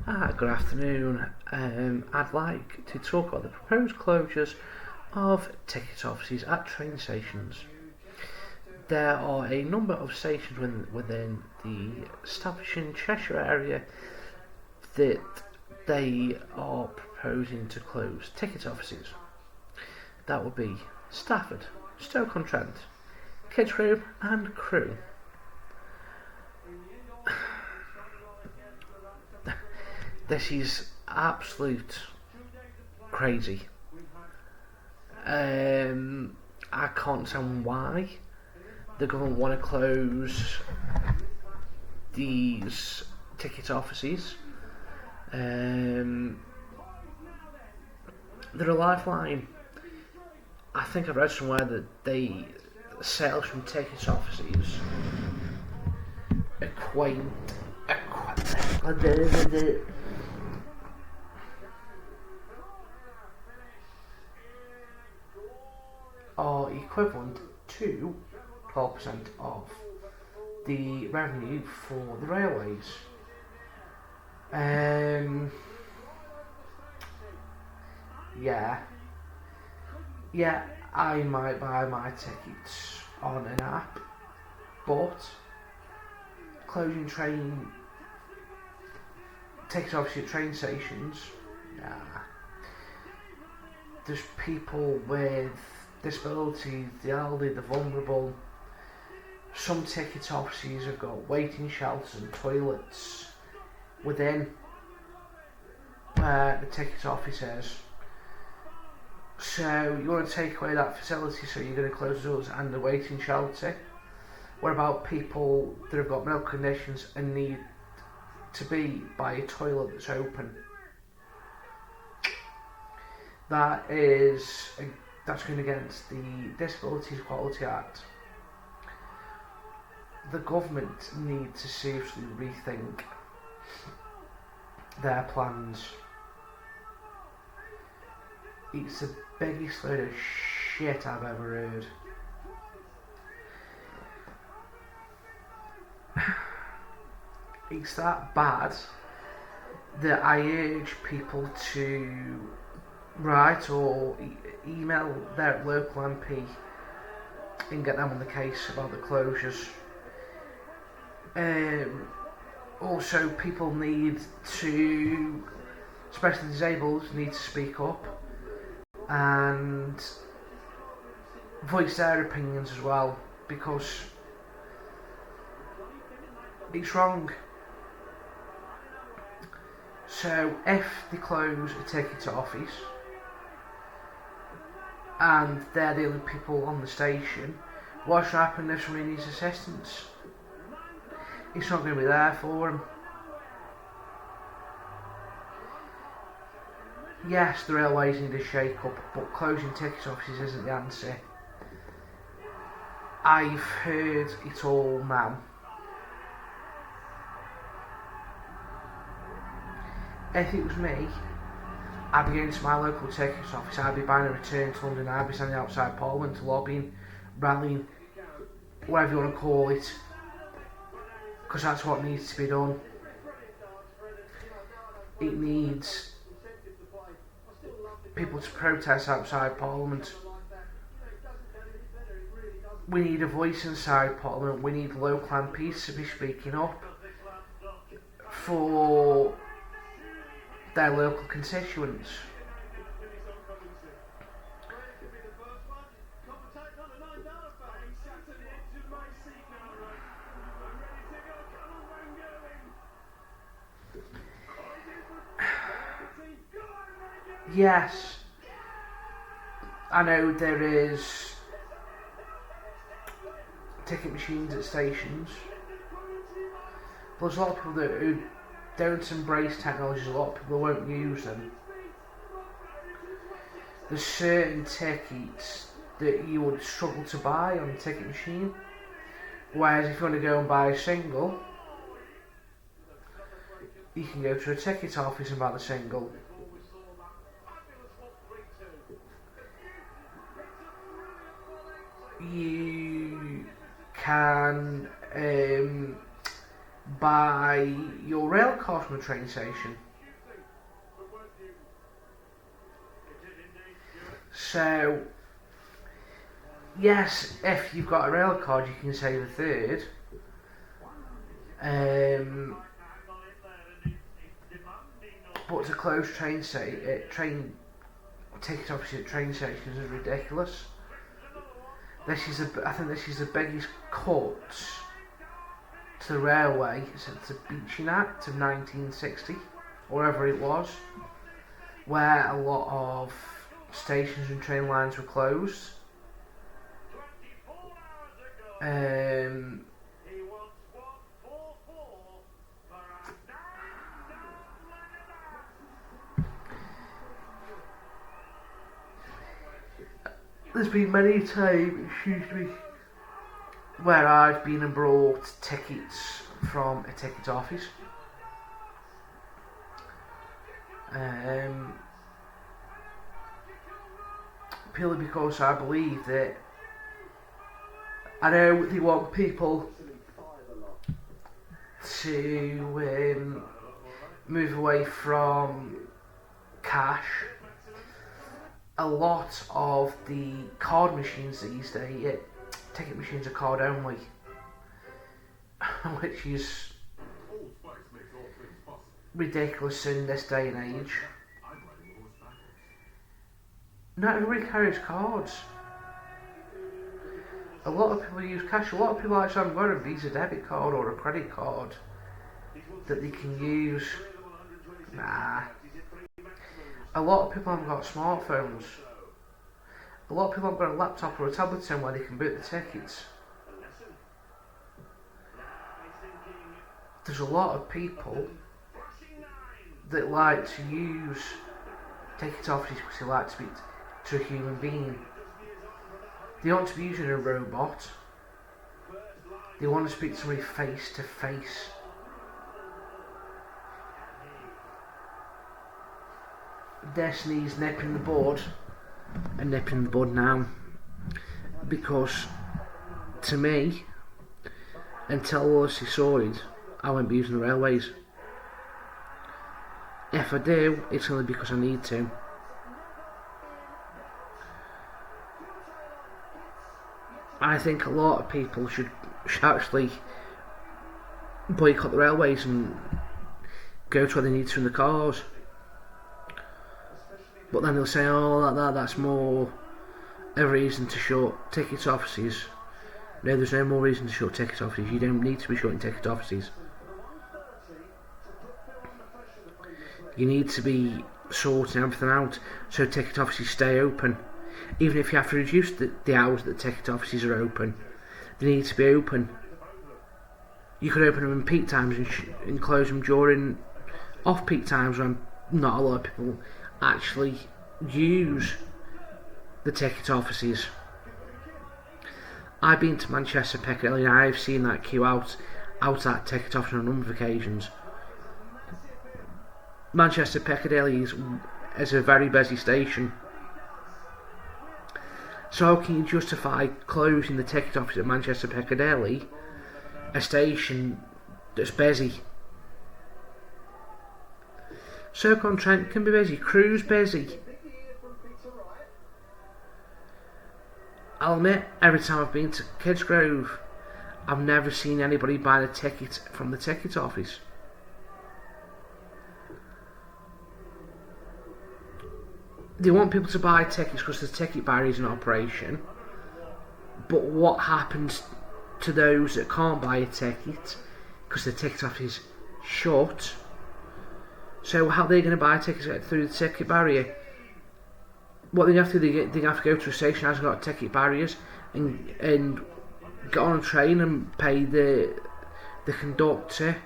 Good afternoon. I'd like to talk about the proposed closures of ticket offices at train stations. There are a number of stations within the Staffordshire Cheshire area that they are proposing to close ticket offices. That would be Stafford, Stoke-on-Trent, Kidsgrove and Crewe. This is absolute crazy. I can't understand why the government want to close these ticket offices. They're a lifeline. I think I've read somewhere that they sales from ticket offices equate are equivalent to 12% of the revenue for the railways. Yeah, I might buy my tickets on an app, but closing tickets obviously at train stations, nah. There's people with disabilities, the elderly, the vulnerable. Some ticket offices have got waiting shelters and toilets within where the ticket office is. So you want to take away that facility, so you're going to close the doors and the waiting shelter. What about people that have got medical conditions and need to be by a toilet that's open? That's going against the Disabilities Equality Act. The government need to seriously rethink their plans. It's the biggest load of shit I've ever heard. It's that bad that I urge people to write or email their local MP and get them on the case about the closures. Also, people need to, especially disabled, need to speak up and voice their opinions as well, because it's wrong. So if they close a ticket office and they're the only people on the station, what should happen if somebody needs assistance? It's not going to be there for them. Yes, the railways need a shake-up, but closing ticket offices isn't the answer. I've heard it all now. If it was me, I'd be going to my local ticket office, I'd be buying a return to London, I'd be standing outside Parliament, lobbying, rallying, whatever you want to call it, because that's what needs to be done. It needs people to protest outside Parliament. We need a voice inside Parliament. We need local MPs to be speaking up for their local constituents. Yes, I know there is ticket machines at stations, but there's a lot of people who don't embrace technologies, a lot of people won't use them. There's certain tickets that you would struggle to buy on a ticket machine, whereas if you want to go and buy a single, you can go to a ticket office and buy the single. You can buy your rail card from a train station. So, yes, if you've got a rail card, you can save a third. But to close train ticket offices at train stations is ridiculous. I think this is the biggest cut to the railway since the Beeching Act of 1960, or whatever it was, where a lot of stations and train lines were closed. There's been many times, where I've been and brought tickets from a ticket office. Purely because I believe that I know they want people to move away from cash. A lot of the card machines these days, ticket machines are card only, which is ridiculous in this day and age. Not everybody carries cards. A lot of people use cash. A lot of people actually haven't got a Visa debit card or a credit card that they can use. Nah. A lot of people haven't got smartphones. A lot of people haven't got a laptop or a tablet in where they can book the tickets. There's a lot of people that like to use ticket offices because they like to speak to a human being. They want to be using a robot. They want to speak to somebody face to face. Destiny's nipping the bud, and nipping the bud now, because to me, until all this is sorted, I won't be using the railways. If I do, it's only because I need to. I think a lot of people should actually boycott the railways and go to where they need to in the cars. But then they'll say, oh, that's more a reason to shut ticket offices. No, there's no more reason to shut ticket offices. You don't need to be shutting ticket offices. You need to be sorting everything out so ticket offices stay open. Even if you have to reduce the hours that ticket offices are open, they need to be open. You could open them in peak times and close them during off-peak times when not a lot of people actually use the ticket offices. I've been to Manchester Piccadilly and I've seen that queue out at ticket office on a number of occasions. Manchester Piccadilly is a very busy station. So how can you justify closing the ticket office at Manchester Piccadilly, a station that's busy? Stoke-on-Trent can be busy, Crewe's busy. I'll admit, every time I've been to Kidsgrove, I've never seen anybody buy the ticket from the ticket office. They want people to buy tickets because the ticket barrier is in operation. But what happens to those that can't buy a ticket because the ticket office is shut? So how are they going to buy tickets through the ticket barrier? What they have to do, they have to go to a station that hasn't got ticket barriers and get on a train and pay the conductor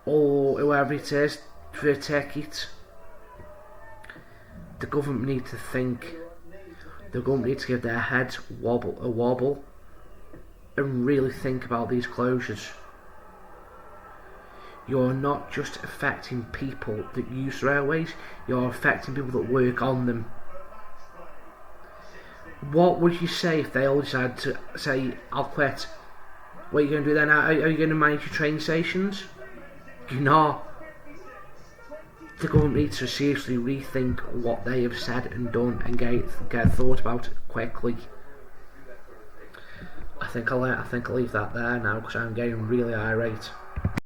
or whoever it is for a ticket. The government need to think. The government need to give their heads a wobble and really think about these closures. You're not just affecting people that use railways, you're affecting people that work on them. What would you say if they all decided to say, I'll quit? What are you going to do then? Are you going to manage your train stations? You're not. the government needs to seriously rethink what they have said and done and get thought about quickly. I think I'll leave that there now because I'm getting really irate.